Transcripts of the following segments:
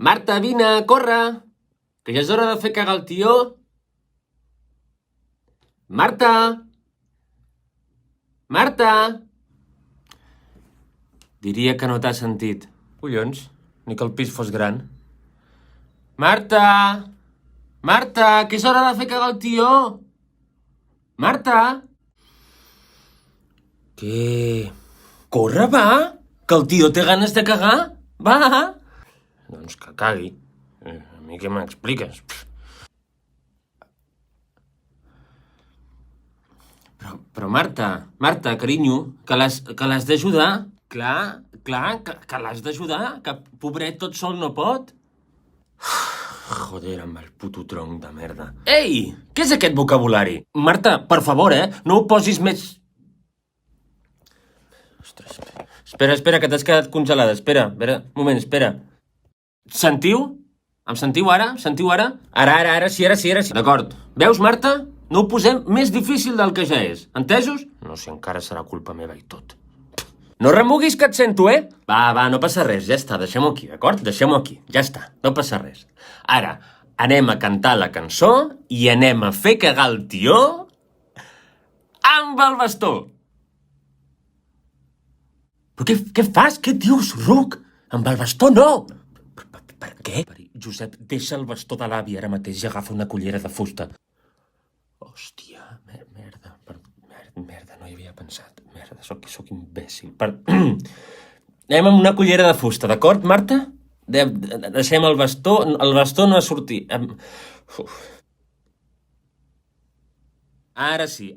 Marta, vine, corre! Que ja és hora de fer cagar el tió. Marta! Marta! Diria que no t'ha sentit. Collons, ni que el pis fos gran. Marta! Marta, que és hora de fer cagar el tió! Marta! Què? Corre, va! Que el tio té ganes de cagar! Va! Doncs que cagui. A mi què m'expliques? Però Marta, carinyo, que l'has d'ajudar. Clar, que l'has d'ajudar, que pobret tot sol no pot. Joder, amb el puto tronc de merda. Ei, què és aquest vocabulari? Marta, per favor, no ho posis més... Ostres, espera, que t'has quedat congelada. Espera, un moment, espera. Sentiu? Em sentiu ara? Ara, sí. D'acord. Veus, Marta? No ho posem més difícil del que ja és. Entesos? No sé, encara serà culpa meva i tot. No remuguis que et sento, Va, no passa res, ja està, deixem-ho aquí, d'acord? Deixem-ho aquí, ja està, no passa res. Ara, anem a cantar la cançó i anem a fer cagar el tió amb el bastó. Però què fas? Què dius, ruc? Amb el bastó no! Per què? Josep, deixa el bastó de l'avi ara mateix i agafa una cullera de fusta. Hòstia, merda, no hi havia pensat. Merda, soc imbècil. Anem amb una cullera de fusta, d'acord, Marta? Deixem el bastó no ha sortit. Ara sí,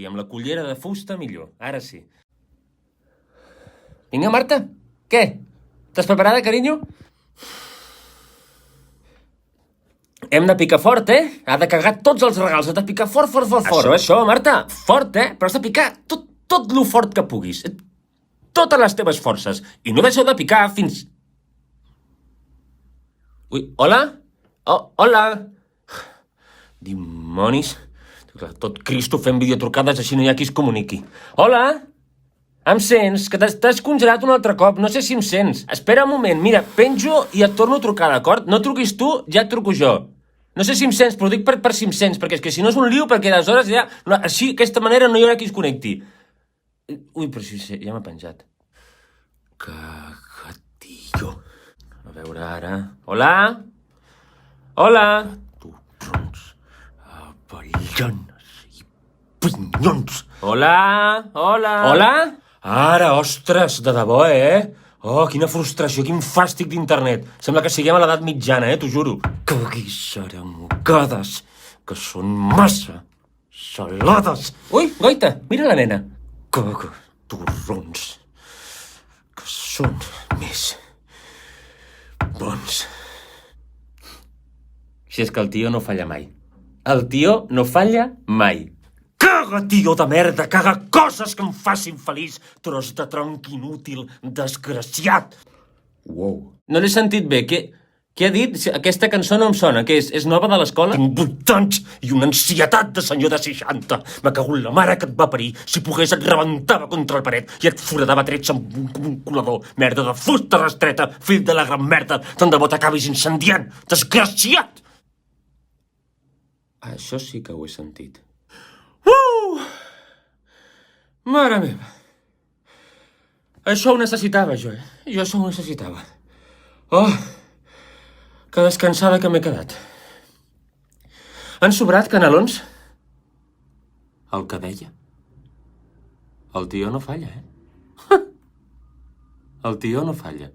amb la cullera de fusta millor, ara sí. Vinga, Marta, què? Estàs preparada, carinyo? Hem de picar fort, Ha de cagar tots els regals, has de picar fort. Això, Marta, fort, però has de picar tot lo fort que puguis. Totes les teves forces. I no deixeu de picar fins... Ui, hola? Hola? Dimonis. Tot Cristo fent videotrucades, així no hi ha qui es comuniqui. Hola? Em sents? Que t'has congelat un altre cop, no sé si em sents. Espera un moment, mira, penjo i et torno a trucar, d'acord? No truquis tu, ja et truco jo. No sé si em sents, però ho dic per si em sents, perquè és que si no és un lío, perquè aleshores ja... Així, d'aquesta manera no hi haurà qui es connecti. Ui, però sí, ja m'ha penjat. Cagatillo. A veure ara... Hola? Hola? Turrons, avellanes i pinyons. Hola? Hola? Ara, ostres, de debò, Oh, quina frustració, quin fàstic d'internet. Sembla que siguem a l'edat mitjana, t'ho juro. Que guisarengades, que són massa salades. Ui, goita, mira la nena. Que torrons, que són més bons. Si és que el tio no falla mai. El tio no falla mai. Caga, tio de merda, caga coses que em facin feliç, tros de tronc inútil, desgraciat. Wow. No l'he sentit bé, què ha dit? Aquesta cançó no em sona, què és? És nova de l'escola? Tinc 8 anys i una ansietat de senyor de 60. Me cago en la mare que et va parir. Si pogués et rebentava contra el paret i et foradava trets amb un colador. Merda de fusta restreta, fill de la gran merda. Tant de bo t'acabis incendiant, desgraciat! Això sí que ho he sentit. Mare meva. Això ho necessitava, jo, Jo això ho necessitava. Oh, que descansada que m'he quedat. Han sobrat canelons? El que deia. El tio no falla, El tio no falla.